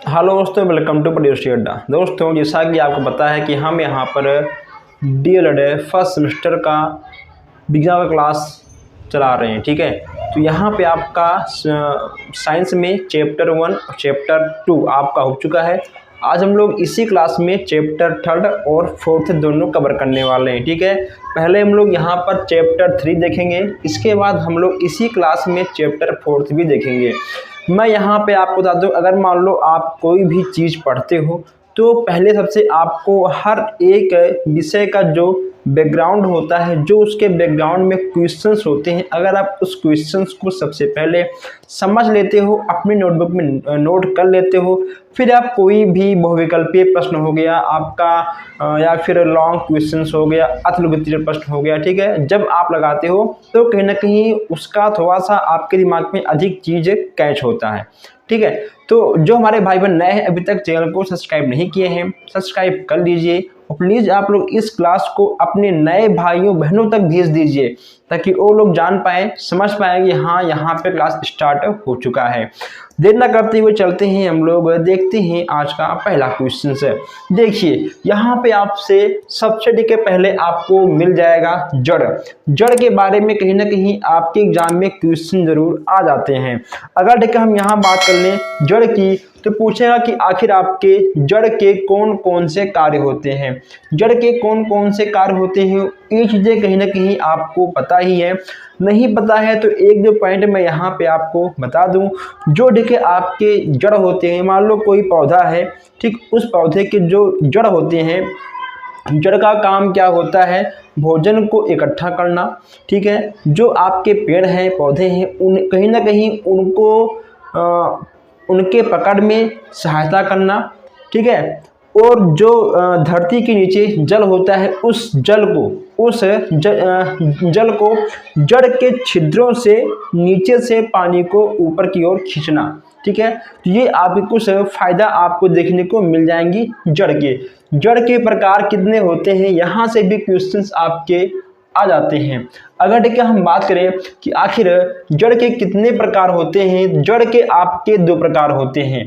Hello दोस्तों, welcome to producer अड्डा। दोस्तों, जैसा कि आपको पता है कि हम यहाँ पर डीएलएड फर्स्ट सेमेस्टर का विज्ञान का क्लास चला रहे हैं। ठीक है, तो यहाँ पे आपका साइंस में चैप्टर 1 और चैप्टर 2 आपका हो चुका है। आज हम लोग इसी क्लास में चैप्टर 3 और 4 दोनों कवर करने वाले हैं। ठीक है, पहले हम लोग यहाँ पर चैप्टर 3 देखेंगे, इसके बाद हम लोग इसी क्लास में चैप्टर 4 भी देखेंगे। मैं यहाँ पे आपको बता दूँ, अगर मान लो आप कोई भी चीज़ पढ़ते हो तो पहले सबसे आपको हर एक विषय का जो बैकग्राउंड होता है, जो उसके बैकग्राउंड में क्वेश्चंस होते हैं, अगर आप उस क्वेश्चंस को सबसे पहले समझ लेते हो, अपनी नोटबुक में नोट कर लेते हो, फिर आप कोई भी बहुविकल्पीय प्रश्न हो गया आपका या फिर लॉन्ग क्वेश्चंस हो गया, अतिलघुत्तरीय प्रश्न हो गया, ठीक है, जब आप लगाते हो तो कहीं ना कहीं उसका थोड़ा सा आपके दिमाग में अधिक चीज़ कैच होता है। ठीक है, तो जो हमारे भाई बहन नए हैं, अभी तक चैनल को सब्सक्राइब नहीं किए हैं, सब्सक्राइब कर लीजिए और प्लीज़ आप लोग इस क्लास को अपने नए भाइयों बहनों तक भेज दीजिए ताकि वो लोग जान पाएँ, समझ पाएँ कि हाँ, यहाँ पे क्लास स्टार्ट हो चुका है। देर न करते हुए चलते हैं, हम लोग देखते हैं आज का पहला क्वेश्चन से। देखिए यहाँ पे आपसे सबसे के पहले आपको मिल जाएगा जड़। जड़ के बारे में कहीं ना कहीं आपके एग्जाम में क्वेश्चन जरूर आ जाते हैं। अगर देखिए हम यहाँ बात कर लें जड़ की, तो पूछेगा कि आखिर आपके जड़ के कौन कौन से कार्य होते हैं। जड़ के कौन कौन से कार्य होते हैं ये चीज़ें कहीं ना कहीं आपको पता ही है। नहीं पता है तो एक दो पॉइंट मैं यहाँ पे आपको बता दूं। जो देखिए आपके जड़ होते हैं, मान लो कोई पौधा है, ठीक, उस पौधे के जो जड़ होते हैं, जड़ का काम क्या होता है, भोजन को इकट्ठा करना। ठीक है, जो आपके पेड़ हैं, पौधे हैं, उन कहीं ना कहीं उनको उनके पकड़ में सहायता करना। ठीक है, और जो धरती के नीचे जल होता है, उस जल को जड़ के छिद्रों से नीचे से पानी को ऊपर की ओर खींचना। ठीक है, तो ये आपके कुछ फायदा आपको देखने को मिल जाएंगी जड़ के। जड़ के प्रकार कितने होते हैं, यहाँ से भी क्वेश्चंस आपके आ जाते हैं। अगर देखिए हम बात करें कि आखिर जड़ के कितने प्रकार होते हैं, जड़ के आपके दो प्रकार होते हैं।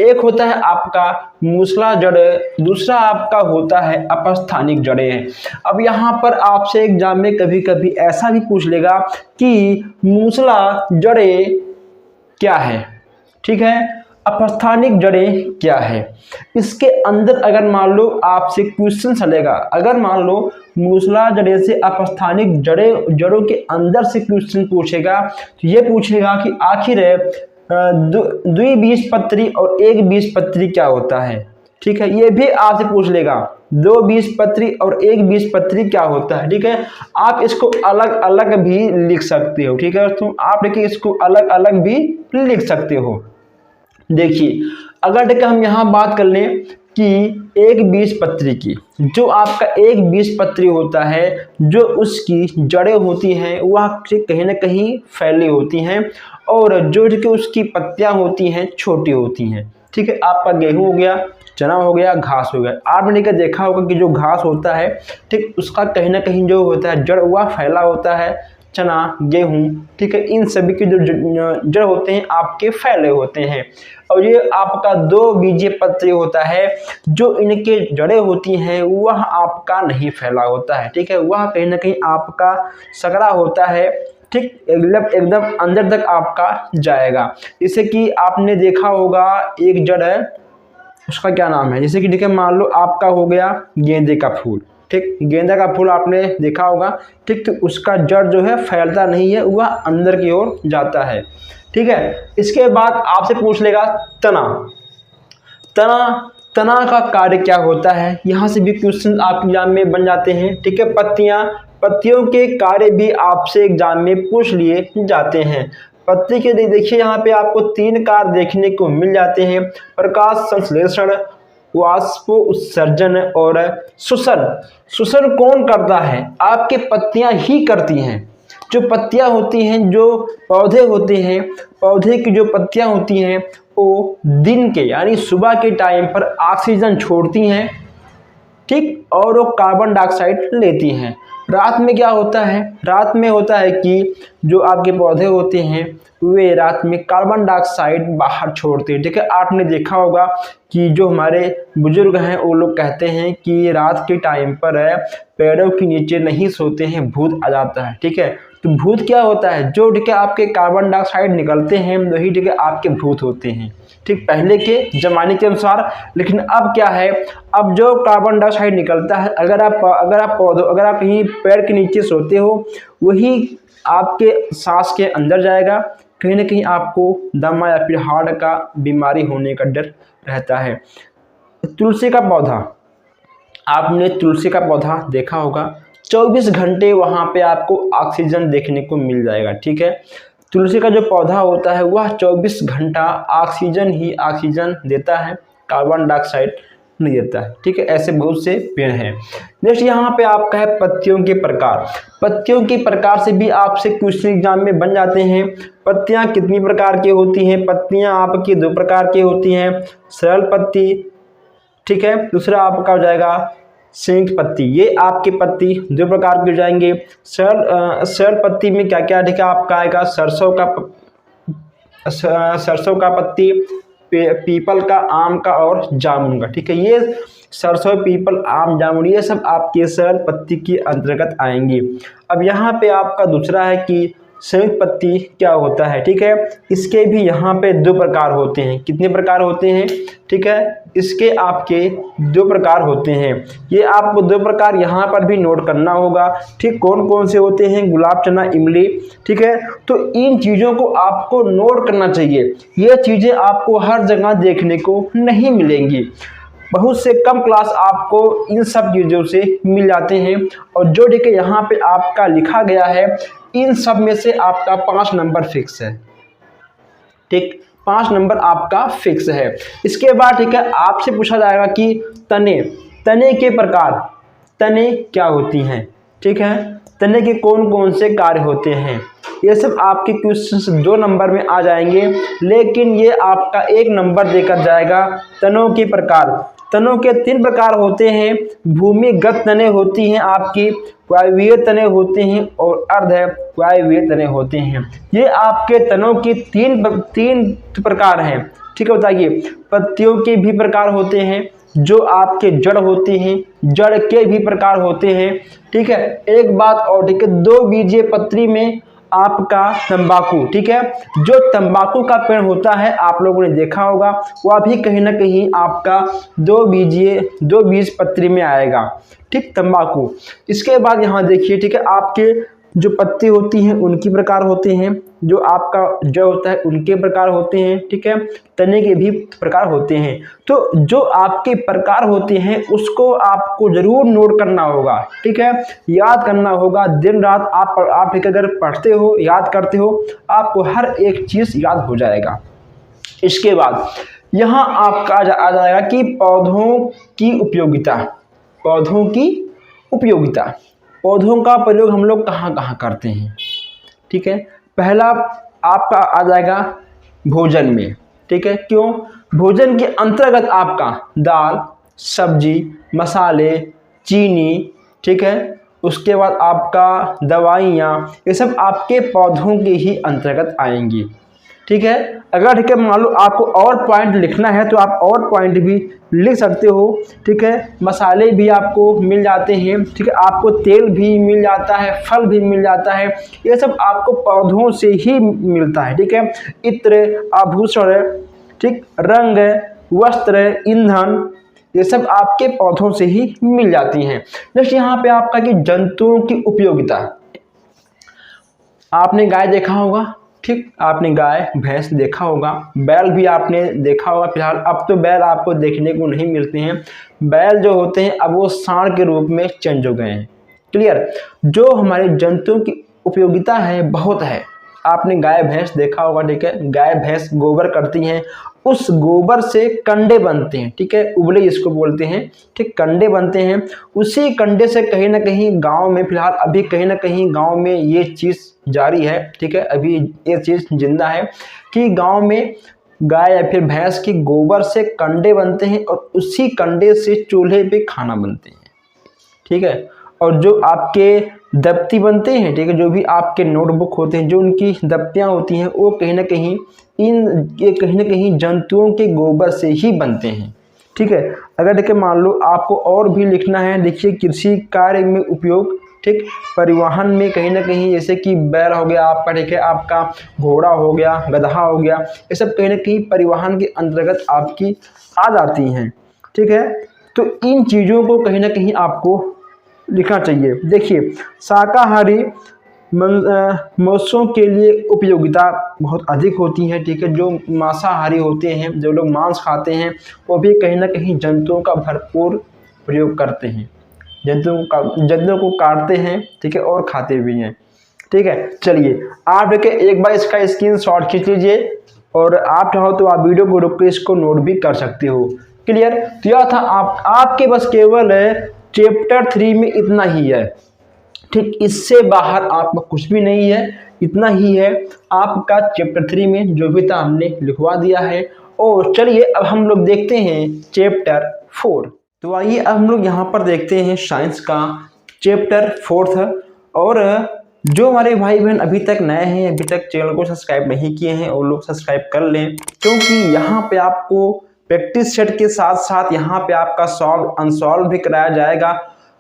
एक होता है आपका मूसला जड़, दूसरा आपका होता है अपस्थानिक जड़ें। अब यहाँ पर आपसे एग्जाम में कभी कभी ऐसा भी पूछ लेगा कि मूसला जड़ें क्या है, ठीक है, अपस्थानिक जड़ें क्या है। इसके अंदर अगर मान लो आपसे क्वेश्चन चलेगा, अगर मान लो मूसला जड़ें से अपस्थानिक जड़ों के अंदर से क्वेश्चन पूछेगा, तो ये पूछेगा कि आखिर द्विबीजपत्री और एक बीजपत्री क्या होता है। ठीक है, ये भी आपसे पूछ लेगा, दो बीजपत्री और एक बीजपत्री क्या होता है। ठीक है, आप इसको अलग अलग भी लिख सकते हो। ठीक है दोस्तों, आप देखिए इसको अलग अलग भी लिख सकते हो। देखिए अगर देखिए हम यहाँ बात कर लें कि एक बीजपत्री की, जो आपका एक बीजपत्री होता है, जो उसकी जड़ें होती हैं वह कहीं ना कहीं फैली होती हैं और जो कि उसकी पत्तियां होती हैं छोटी होती हैं। ठीक है, आपका गेहूं हो गया, चना हो गया, घास हो गया। आपने क्या देखा होगा कि जो घास होता है, ठीक, उसका कहीं ना कहीं जो होता है जड़ वह फैला होता है, चना, गेहूं, ठीक है, इन सभी के जो जड़ होते हैं आपके फैले होते हैं। और ये आपका दो बीजीय पत्री होता है, जो इनके जड़ें होती हैं वह आपका नहीं फैला होता है। ठीक है, वह कहीं ना कहीं आपका सकरा होता है, ठीक, एकदम अंदर तक आपका जाएगा। जैसे कि आपने देखा होगा एक जड़ है, उसका क्या नाम है, जैसे कि देखिए मान लो आपका हो गया गेंदे का फूल। ठीक, गेंदा का फूल आपने देखा होगा, ठीक, तो उसका जड़ जो है फैलता नहीं है, वह अंदर की ओर जाता है। ठीक है, इसके बाद आपसे पूछ लेगा तना का कार्य क्या होता है। यहाँ से भी क्वेश्चन आपके एग्जाम में बन जाते हैं। ठीक है, पत्तियों के कार्य भी आपसे एग्जाम में पूछ लिए जाते हैं। पत्ती के देखिए यहाँ पे आपको 3 कार्य देखने को मिल जाते हैं, प्रकाश संश्लेषण, वाष्प उत्सर्जन और शोषण कौन करता है, आपके पत्तियां ही करती हैं। जो पत्तियां होती हैं, जो पौधे होते हैं, पौधे की जो पत्तियां होती हैं वो दिन के यानी सुबह के टाइम पर ऑक्सीजन छोड़ती हैं, ठीक, और वो कार्बन डाइऑक्साइड लेती हैं। रात में क्या होता है, रात में होता है कि जो आपके पौधे होते हैं वे रात में कार्बन डाइऑक्साइड बाहर छोड़ते हैं। ठीक है, आपने देखा होगा कि जो हमारे बुजुर्ग हैं वो लोग कहते हैं कि रात के टाइम पर पेड़ों के नीचे नहीं सोते हैं, भूत आ जाता है। ठीक है, तो भूत क्या होता है, जो ठीक है आपके कार्बन डाइऑक्साइड निकलते हैं वही ठीक है आपके भूत होते हैं। ठीक, पहले के ज़माने के अनुसार। लेकिन अब क्या है, अब जो कार्बन डाइऑक्साइड निकलता है, अगर आप कहीं पेड़ के नीचे सोते हो, वही आपके सांस के अंदर जाएगा, कहीं ना कहीं आपको दमा या फिर हार्ट का बीमारी होने का डर रहता है। तुलसी का पौधा, आपने तुलसी का पौधा देखा होगा, 24 घंटे वहाँ पे आपको ऑक्सीजन देखने को मिल जाएगा। ठीक है, तुलसी का जो पौधा होता है वह 24 घंटा ऑक्सीजन ही ऑक्सीजन देता है, कार्बन डाइऑक्साइड नहीं देता है। ठीक है, ऐसे बहुत से पेड़ हैं। नेक्स्ट यहाँ पे आपका है पत्तियों के प्रकार। पत्तियों के प्रकार से भी आपसे क्वेश्चन एग्जाम में बन जाते हैं। पत्तियाँ कितनी प्रकार की होती हैं? पत्तियाँ आपकी 2 प्रकार की होती हैं, सरल पत्ती, ठीक है, दूसरा आपका हो जाएगा संयुक्त पत्ती। ये आपकी पत्ती 2 प्रकार की हो जाएंगे। सरल पत्ती में क्या क्या ठीक है आपका आएगा, सरसों का पत्ती, पीपल का, आम का और जामुन का। ठीक है, ये सरसों, पीपल, आम, जामुन ये सब आपके सरल पत्ती के अंतर्गत आएंगे। अब यहाँ पे आपका दूसरा है कि संयुक्त पत्ती क्या होता है। ठीक है, इसके भी यहाँ पे 2 प्रकार होते हैं। कितने प्रकार होते हैं? ठीक है, इसके आपके 2 प्रकार होते हैं। ये आपको 2 प्रकार यहाँ पर भी नोट करना होगा। ठीक, कौन कौन से होते हैं? गुलाब, चना, इमली। ठीक है, तो इन चीज़ों को आपको नोट करना चाहिए। ये चीज़ें आपको हर जगह देखने को नहीं मिलेंगी, बहुत से कम क्लास आपको इन सब चीज़ों से मिल जाते हैं। और जो ठीक है यहाँ पे आपका लिखा गया है, इन सब में से आपका 5 नंबर फिक्स है। ठीक, 5 नंबर आपका फिक्स है। इसके बाद ठीक है आपसे पूछा जाएगा कि तने के प्रकार, तने क्या होती हैं? ठीक है, तने के कौन कौन से कार्य होते हैं? ये सब आपके क्वेश्चन 2 नंबर में आ जाएंगे, लेकिन ये आपका 1 नंबर देकर जाएगा। तनों के प्रकार, तनों के 3 प्रकार होते हैं। भूमिगत तने होती हैं आपकी, वायवीय तने होते हैं और अर्ध वायवीय तने होते हैं। ये आपके तनों की 3 प्रकार हैं। ठीक है, बताइए। पत्तियों के भी प्रकार होते हैं, जो आपके जड़ होती हैं, जड़ के भी प्रकार होते हैं। ठीक है, एक बात और, ठीक है, 2 बीजीय पत्री में आपका तंबाकू, ठीक है, जो तंबाकू का पेड़ होता है आप लोगों ने देखा होगा, वह भी कहीं ना कहीं आपका 2 बीज पत्री में आएगा। ठीक, तंबाकू। इसके बाद यहाँ देखिए, ठीक है, आपके जो पत्ती होती हैं उनकी प्रकार होते हैं, जो आपका जड़ होता है उनके प्रकार होते हैं। ठीक है, तने के भी प्रकार होते हैं। तो जो आपके प्रकार होते हैं उसको आपको जरूर नोट करना होगा। ठीक है, याद करना होगा। दिन रात आप ठीक अगर पढ़ते हो, याद करते हो, आपको हर एक चीज़ याद हो जाएगा। इसके बाद यहाँ आपका आ जाएगा कि पौधों की उपयोगिता। पौधों की उपयोगिता, पौधों का प्रयोग हम लोग कहाँ कहाँ करते हैं? ठीक है, पहला आपका आ जाएगा भोजन में। ठीक है, क्यों? भोजन के अंतर्गत आपका दाल, सब्जी, मसाले, चीनी, ठीक है, उसके बाद आपका दवाइयाँ, ये सब आपके पौधों के ही अंतर्गत आएंगी। ठीक है, अगर ठीक है मान लो आपको और पॉइंट लिखना है तो आप और पॉइंट भी लिख सकते हो। ठीक है, मसाले भी आपको मिल जाते हैं। ठीक है, आपको तेल भी मिल जाता है, फल भी मिल जाता है, ये सब आपको पौधों से ही मिलता है। ठीक है, इत्र, आभूषण, ठीक, रंग, वस्त्र, ईंधन, ये सब आपके पौधों से ही मिल जाती हैं। नेक्स्ट यहाँ पे आपका कि जंतुओं की उपयोगिता। आपने गाय देखा होगा, ठीक, आपने गाय भैंस देखा होगा, बैल भी आपने देखा होगा। फिलहाल अब तो बैल आपको देखने को नहीं मिलते हैं। बैल जो होते हैं अब वो सांड के रूप में चेंज हो गए हैं। क्लियर? जो हमारे जंतुओं की उपयोगिता है बहुत है। आपने गाय भैंस देखा होगा, ठीक है, गाय भैंस गोबर करती हैं, उस गोबर से कंडे बनते हैं। ठीक है, उबले जिसको बोलते हैं, ठीक, कंडे बनते हैं। उसी कंडे से कहीं ना कहीं गांव में, फिलहाल अभी कहीं ना कहीं गांव में ये चीज़ जारी है। ठीक है, अभी ये चीज़ जिंदा है कि गांव में गाय या फिर भैंस की गोबर से कंडे बनते हैं और उसी कंडे से चूल्हे पे खाना बनते हैं। ठीक है, और जो आपके दफ्ती बनते हैं, ठीक है, जो भी आपके नोटबुक होते हैं, जो उनकी दफ्तियाँ होती हैं, वो कहीं ना कहीं जंतुओं के गोबर से ही बनते हैं, ठीक है। अगर देखिए मान लो आपको और भी लिखना है, देखिए कृषि कार्य में उपयोग, ठीक, परिवहन में कहीं ना कहीं जैसे कि बैल हो गया आपका, ठीक है, आपका घोड़ा हो गया, गधा हो गया, ये सब कहीं ना कहीं परिवहन के अंतर्गत आपकी आ जाती हैं, ठीक है। तो इन चीज़ों को कहीं ना कहीं आपको लिखना चाहिए। देखिए शाकाहारी मत्स्यों के लिए उपयोगिता बहुत अधिक होती है, ठीक है। जो मांसाहारी होते हैं, जो लोग मांस खाते हैं, वो भी कहीं ना कहीं जंतुओं का भरपूर प्रयोग करते हैं, जंतुओं को काटते हैं, ठीक है, और खाते भी हैं, ठीक है। चलिए आप देखिए एक बार इसका स्क्रीनशॉट खींच लीजिए और आप चाहो तो आप वीडियो को रोक के इसको नोट भी कर सकते हो। क्लियर। तो यह था आपके बस केवल चैप्टर 3 में इतना ही है, ठीक, इससे बाहर आपका कुछ भी नहीं है, इतना ही है आपका चैप्टर 3 में जो भी था हमने लिखवा दिया है। और चलिए अब हम लोग देखते हैं चैप्टर 4। तो आइए अब हम लोग यहाँ पर देखते हैं साइंस का चैप्टर 4। और जो हमारे भाई बहन अभी तक नए हैं, अभी तक चैनल को सब्सक्राइब नहीं किए हैं, वो लोग सब्सक्राइब कर लें, क्योंकि यहाँ पे आपको प्रैक्टिस सेट के साथ साथ यहाँ पे आपका सॉल्व अनसॉल्व भी कराया जाएगा।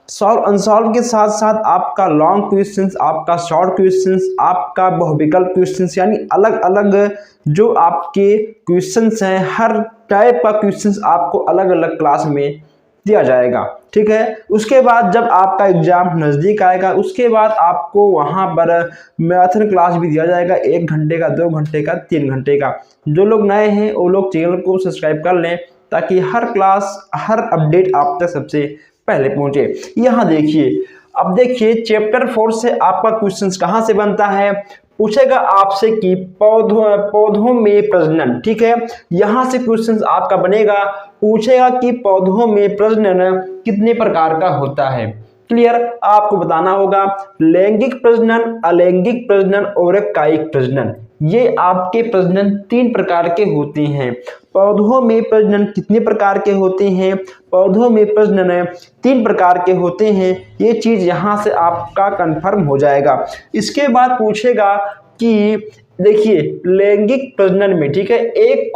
सॉल्व अनसॉल्व के साथ साथ आपका लॉन्ग क्वेश्चंस, आपका शॉर्ट क्वेश्चंस, आपका बहुविकल्प क्वेश्चंस, यानी अलग अलग जो आपके क्वेश्चंस हैं, हर टाइप का क्वेश्चंस आपको अलग अलग क्लास में दिया जाएगा, ठीक है। उसके बाद जब आपका एग्जाम नज़दीक आएगा, उसके बाद आपको वहाँ पर मैराथन क्लास भी दिया जाएगा, 1 घंटे का, 2 घंटे का, 3 घंटे का। जो लोग नए हैं वो लोग चैनल को सब्सक्राइब कर लें, ताकि हर क्लास, हर अपडेट आप तक सबसे पहले पहुंचे। यहाँ देखिए, अब देखिए चैप्टर 4 से आपका क्वेश्चन कहाँ से बनता है, पूछेगा आपसे कि पौधों में प्रजनन, ठीक है। यहाँ से क्वेश्चन आपका बनेगा, पूछेगा कि पौधों में प्रजनन कितने प्रकार का होता है। क्लियर। आपको बताना होगा लैंगिक प्रजनन, अलैंगिक प्रजनन और कायिक प्रजनन। ये आपके प्रजनन 3 प्रकार के होते हैं। पौधों में प्रजनन कितने प्रकार के होते हैं, पौधों में प्रजनन 3 प्रकार के होते हैं, ये चीज यहाँ से आपका कंफर्म हो जाएगा। इसके बाद पूछेगा कि देखिए लैंगिक प्रजनन में, ठीक है, एक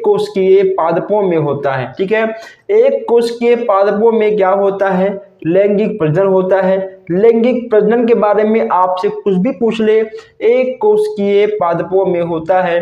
कोशिकीय पादपों में होता है, ठीक है, एक कोशिकीय पादपों में क्या होता है, लैंगिक प्रजनन होता है। लैंगिक प्रजनन के बारे में आपसे कुछ भी पूछ ले, एक कोशिकीय पादपों में होता है,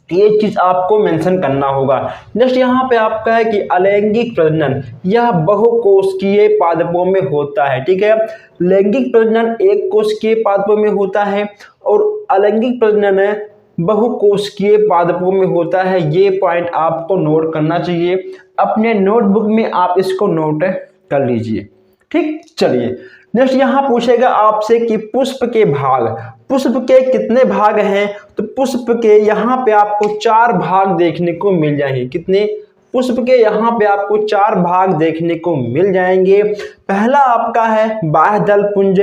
ये चीज आपको मेंशन करना होगा। नेक्स्ट यहाँ पे आपका है कि अलैंगिक प्रजनन, यह बहुकोशिकीय पादपों में होता है, ठीक है। लैंगिक प्रजनन एक कोशिकीय पादपों में होता है और अलैंगिक प्रजनन बहुकोशिकीय पादपों में होता है। ये पॉइंट आपको नोट करना चाहिए, अपने नोटबुक में आप इसको नोट कर लीजिए, ठीक। चलिए नेक्स्ट यहाँ पूछेगा आपसे कि पुष्प के भाग, पुष्प के कितने भाग हैं, तो पुष्प के यहाँ पे आपको 4 भाग देखने को मिल जाएंगे। कितने, पुष्प के यहाँ पे आपको 4 भाग देखने को मिल जाएंगे। पहला आपका है बाह्य दल पुंज,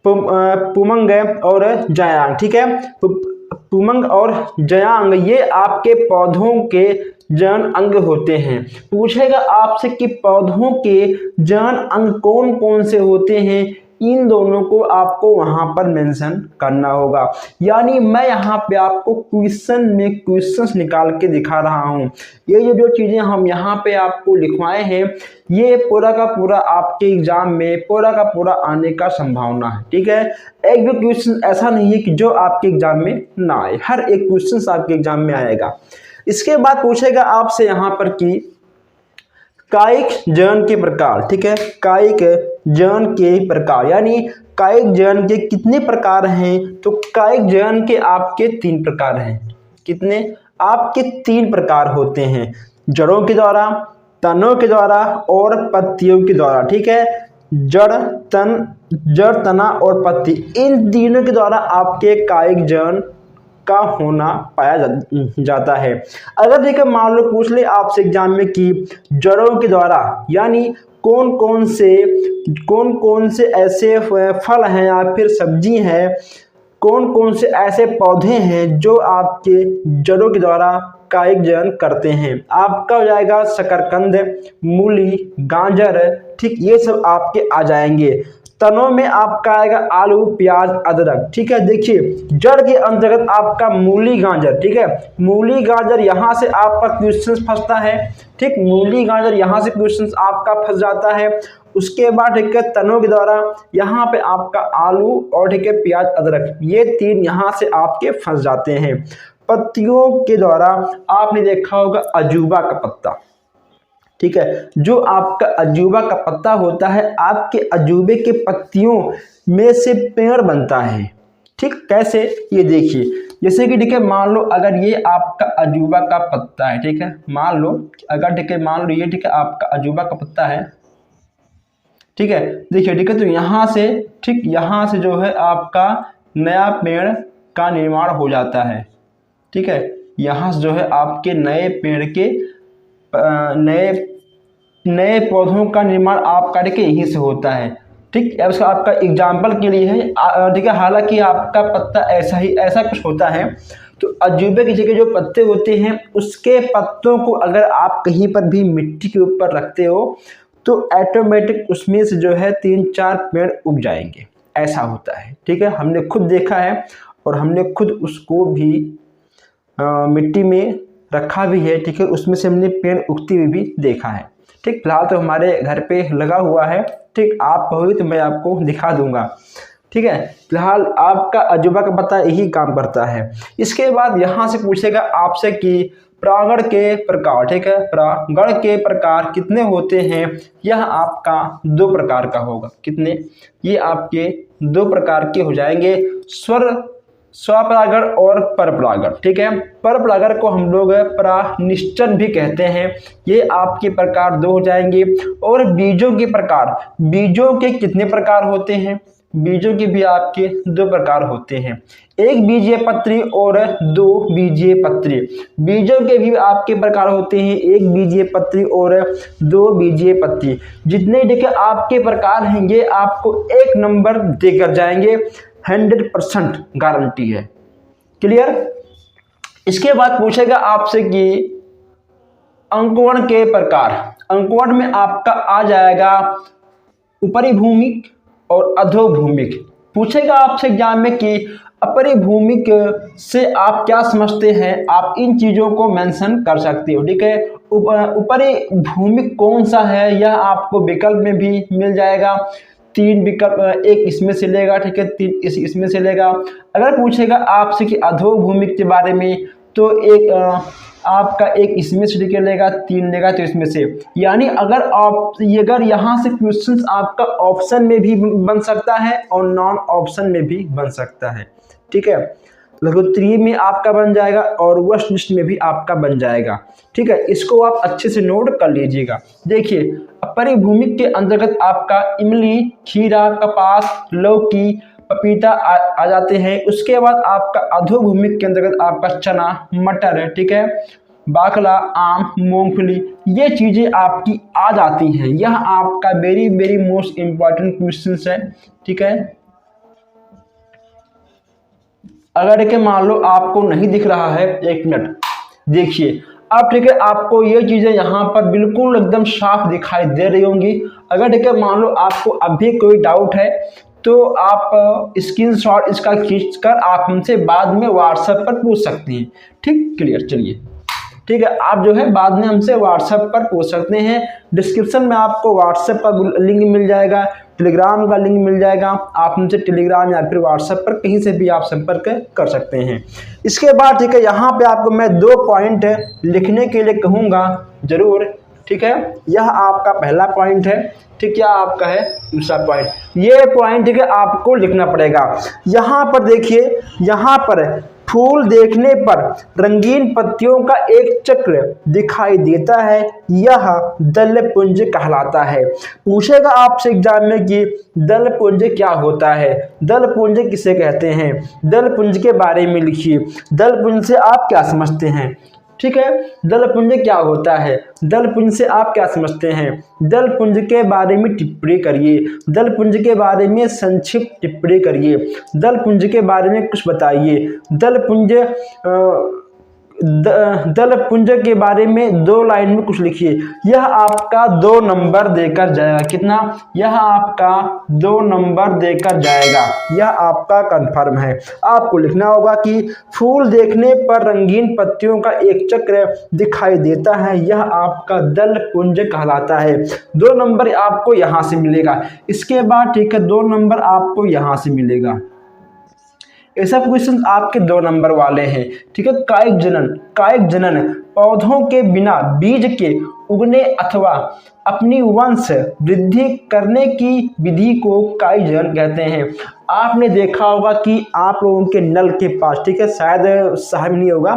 पुमंग और जयांग, ठीक है। पुमंग और जयांग ये आपके पौधों के जनन अंग होते हैं। पूछेगा आपसे कि पौधों के जनन अंग कौन कौन से होते हैं, इन दोनों को आपको वहां पर मेंशन करना होगा। यानी मैं यहाँ पे आपको क्वेश्चन में क्वेश्चंस निकाल के दिखा रहा हूँ। ये जो चीजें हम यहाँ पे आपको लिखवाए हैं, ये पूरा का पूरा आपके एग्जाम में पूरा का पूरा आने का संभावना है, ठीक है। एक भी क्वेश्चन ऐसा नहीं है कि जो आपके एग्जाम में ना आए, हर एक क्वेश्चन आपके एग्जाम में आएगा। इसके बाद पूछेगा आपसे यहाँ पर कि कायिक जनन के प्रकार, ठीक है, कायिक जनन के प्रकार, यानी कायिक जनन के कितने प्रकार हैं, तो कायिक जनन के आपके 3 प्रकार हैं। कितने, आपके 3 प्रकार होते हैं, जड़ों के द्वारा, तनों के द्वारा और पत्तियों के द्वारा, ठीक है। जड़, तना और पत्ती, इन तीनों के द्वारा आपके कायिक जनन का होना पाया जाता है। अगर देखिए मान लो पूछ ले आपसे एग्जाम में कि जड़ों के द्वारा, यानी कौन कौन से ऐसे फल हैं या फिर सब्जी हैं, कौन कौन से ऐसे पौधे हैं जो आपके जड़ों के द्वारा कायिक चयन करते हैं। आपका हो जाएगा शकरकंद, मूली, गाजर, ठीक, ये सब आपके आ जाएंगे। तनों में आपका आएगा आलू, प्याज, अदरक, ठीक है। देखिए जड़ के अंतर्गत आपका मूली, गाजर, ठीक है। मूली गाजर यहाँ से आपका क्वेश्चन फंसता है, ठीक, मूली गाजर यहाँ से क्वेश्चन आपका फंस जाता है। उसके बाद ठीक है तनों के द्वारा यहाँ पे आपका आलू और ठीक है प्याज, अदरक, ये तीन यहाँ से आपके फंस जाते हैं। पत्तियों के द्वारा आपने देखा होगा अजूबा का पत्ता, ठीक है। जो आपका अजूबा का पत्ता होता है, आपके अजूबे के पत्तियों में से पेड़ बनता है, ठीक। कैसे, ये देखिए, जैसे कि ठीक है मान लो अगर ये आपका अजूबा का पत्ता है, ठीक है, मान लो अगर ठीक है मान लो ये ठीक है आपका अजूबा का पत्ता है, ठीक है। देखिए ठीक है, तो यहाँ से ठीक यहाँ से जो है आपका नया पेड़ का निर्माण हो जाता है, ठीक है। यहाँ से जो है आपके नए पेड़ के नए पौधों का निर्माण आपका ठीक है यहीं से होता है, ठीक। अब इसका आपका एग्जाम्पल के लिए है, ठीक है, हालांकि आपका पत्ता ऐसा कुछ होता है। तो अजूबे की जगह जो पत्ते होते हैं उसके पत्तों को अगर आप कहीं पर भी मिट्टी के ऊपर रखते हो तो ऑटोमेटिक उसमें से जो है 3-4 पेड़ उग जाएंगे, ऐसा होता है, ठीक है। हमने खुद देखा है और हमने खुद उसको भी मिट्टी में रखा भी है, ठीक है, उसमें से हमने पेड़ उगती हुई भी देखा है, ठीक। फिलहाल तो हमारे घर पे लगा हुआ है, ठीक, आप कहोगे तो मैं आपको दिखा दूंगा, ठीक है। फिलहाल आपका अजूबा का पत्ता यही काम करता है। इसके बाद यहाँ से पूछेगा आपसे कि परागण के प्रकार, ठीक है, परागण के प्रकार कितने होते हैं। यह आपका 2 प्रकार का होगा। कितने, ये आपके 2 प्रकार के हो जाएंगे, स्वपरागण और परपरागण, ठीक है। परपरागण को हम लोग परागनिषेचन भी कहते हैं। ये आपके प्रकार 2 हो जाएंगे। और बीजों के प्रकार, बीजों के कितने प्रकार होते हैं, बीजों के भी आपके 2 प्रकार होते हैं, 1 बीजीय पत्री और 2 बीजीय पत्री। बीजों के भी आपके प्रकार होते हैं, 1 बीजीय पत्री और 2 बीजीय पत्री। जितने देखिए आपके प्रकार हैं ये आपको 1 नंबर देकर जाएंगे, 100% गारंटी है। क्लियर। इसके बाद पूछेगा आपसे कि अंकुरण के प्रकार। अंकुरण में आपका आ जाएगा उपरिभूमिक और अधोभूमिक। पूछेगा आपसे एग्जाम में कि अपरिभूमिक से आप क्या समझते हैं, आप इन चीज़ों को मेंशन कर सकते हो, ठीक है। उपरिभूमिक कौन सा है यह आपको विकल्प में भी मिल जाएगा, 3 विकल्प, एक इसमें से लेगा, ठीक है, 3 इसमें से लेगा। अगर पूछेगा आपसे कि अधोभूमिक के बारे में तो एक आपका एक इसमें से लेगा, 3 लेगा तो इसमें से, यानी अगर यहाँ से क्वेश्चंस आपका ऑप्शन में भी बन सकता है और नॉन ऑप्शन में भी बन सकता है, ठीक है। लघुत्तरीय में आपका बन जाएगा और वस्तुनिष्ठ में भी आपका बन जाएगा, ठीक है। इसको आप अच्छे से नोट कर लीजिएगा। देखिए अपरिभूमिक के अंतर्गत आपका इमली, खीरा, कपास, लौकी, पपीता आ जाते हैं। उसके बाद आपका अधोभूमिक के अंतर्गत आपका चना, मटर, ठीक है, बाकला, आम, मूंगफली, ये चीजें आपकी आ जाती हैं। यह आपका very very most important question है, ठीक है। अगर के मान लो आपको नहीं दिख रहा है, 1 मिनट देखिए अब, ठीक है, आपको ये चीजें यहाँ पर बिल्कुल एकदम साफ दिखाई दे रही होंगी। अगर ठीक है मान लो आपको अभी कोई डाउट है तो आप स्क्रीनशॉट इसका खींचकर आप हमसे बाद में व्हाट्सएप पर पूछ सकते हैं, ठीक। क्लियर, चलिए ठीक है, आप जो है बाद में हमसे व्हाट्सएप पर पूछ सकते हैं। डिस्क्रिप्शन में आपको व्हाट्सएप का लिंक मिल जाएगा, टेलीग्राम का लिंक मिल जाएगा, आप हमसे टेलीग्राम या फिर व्हाट्सएप पर कहीं से भी आप संपर्क कर सकते हैं। इसके बाद ठीक है यहाँ पे आपको मैं 2 पॉइंट लिखने के लिए कहूँगा जरूर, ठीक है। यह आपका पहला पॉइंट है, ठीक है, आपका है दूसरा पॉइंट। ये पॉइंट ठीक है आपको लिखना पड़ेगा। यहाँ पर देखिए, यहाँ पर फूल देखने पर रंगीन पत्तियों का एक चक्र दिखाई देता है, यह दलपुंज कहलाता है। पूछेगा आपसे एग्जाम में कि दलपुंज क्या होता है, दलपुंज किसे कहते हैं, दलपुंज के बारे में लिखिए। दलपुंज से आप क्या समझते हैं, ठीक है, दलपुंज क्या होता है, दलपुंज से आप क्या समझते हैं, दलपुंज के बारे में टिप्पणी करिए, दलपुंज के बारे में संक्षिप्त टिप्पणी करिए, दलपुंज के बारे में कुछ बताइए। दलपुंज दल पुंज के बारे में 2 लाइन में कुछ लिखिए। यह आपका 2 नंबर देकर जाएगा। कितना? यह आपका 2 नंबर देकर जाएगा। यह आपका कंफर्म है। आपको लिखना होगा कि फूल देखने पर रंगीन पत्तियों का एक चक्र दिखाई देता है, यह आपका दल पुंज कहलाता है। 2 नंबर आपको यहाँ से मिलेगा। इसके बाद ठीक है 2 नंबर आपको यहाँ से मिलेगा। ऐसा क्वेश्चन आपके 2 नंबर वाले हैं। ठीक है। कायिक जनन पौधों के बिना बीज के उगने अथवा अपनी वंश वृद्धि करने की विधि को कायिक जनन कहते हैं। आपने देखा होगा कि आप लोगों के नल के पास, ठीक है, शायद शहर में नहीं होगा,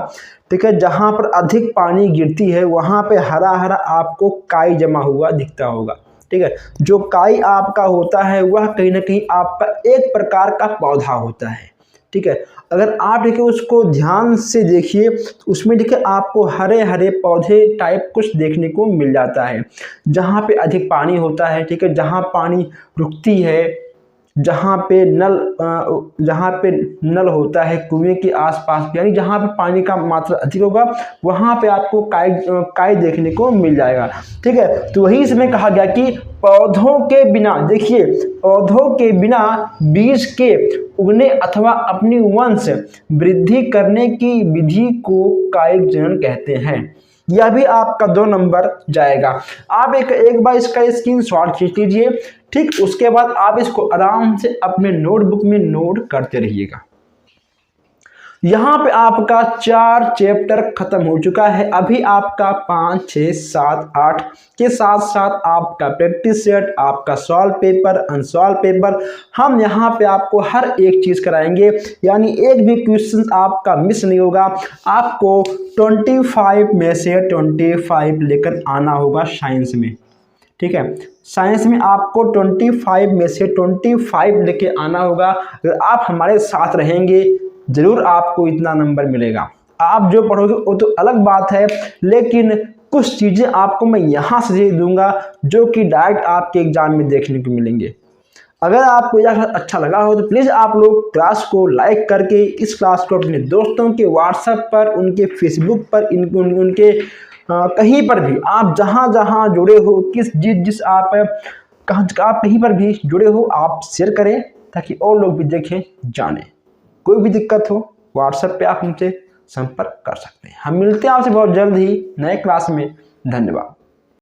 ठीक है, जहाँ पर अधिक पानी गिरती है वहाँ पे हरा हरा आपको काई जमा हुआ दिखता होगा। ठीक है। जो काई आपका होता है वह कहीं ना कहीं आपका एक प्रकार का पौधा होता है। ठीक है। अगर आप देखिए उसको ध्यान से देखिए तो उसमें देखिए आपको हरे हरे पौधे टाइप कुछ देखने को मिल जाता है। जहाँ पे अधिक पानी होता है, ठीक है, जहाँ पानी रुकती है, जहाँ पे नल होता है कुएं के आसपास, यानी जहाँ पे पानी का मात्रा अधिक होगा वहाँ पे आपको काई देखने को मिल जाएगा। ठीक है। तो वही इसमें कहा गया कि पौधों के बिना, देखिए, पौधों के बिना बीज के उगने अथवा अपनी वंश वृद्धि करने की विधि को कायिक जनन कहते हैं। यह भी आपका 2 नंबर जाएगा। आप एक बार इसका स्क्रीनशॉट खींच लीजिए। ठीक, उसके बाद आप इसको आराम से अपने नोटबुक में नोट करते रहिएगा। यहाँ पे आपका 4 चैप्टर खत्म हो चुका है। अभी आपका 5, 6, 7, 8 के साथ साथ आपका प्रैक्टिस सेट, आपका सॉल्व पेपर, अनसॉल्व पेपर, हम यहाँ पे आपको हर एक चीज़ कराएंगे, यानी एक भी क्वेश्चन आपका मिस नहीं होगा। आपको 25 में से 25 लेकर आना होगा साइंस में। ठीक है। साइंस में आपको 25 में से 25 लेके आना होगा। अगर आप हमारे साथ रहेंगे जरूर आपको इतना नंबर मिलेगा। आप जो पढ़ोगे वो तो अलग बात है, लेकिन कुछ चीज़ें आपको मैं यहाँ से दे दूंगा जो कि डायरेक्ट आपके एग्जाम में देखने को मिलेंगे। अगर आपको यह क्लास अच्छा लगा हो तो प्लीज़ आप लोग क्लास को लाइक करके इस क्लास को अपने दोस्तों के व्हाट्सएप पर, उनके फेसबुक पर, उनके कहीं पर भी आप जहाँ जुड़े हो, जिस आप कहीं पर भी जुड़े हो आप शेयर करें ताकि और लोग भी देखें, जानें। कोई भी दिक्कत हो व्हाट्सएप पे आप हमसे संपर्क कर सकते हैं। हम मिलते हैं आपसे बहुत जल्द ही नए क्लास में। धन्यवाद।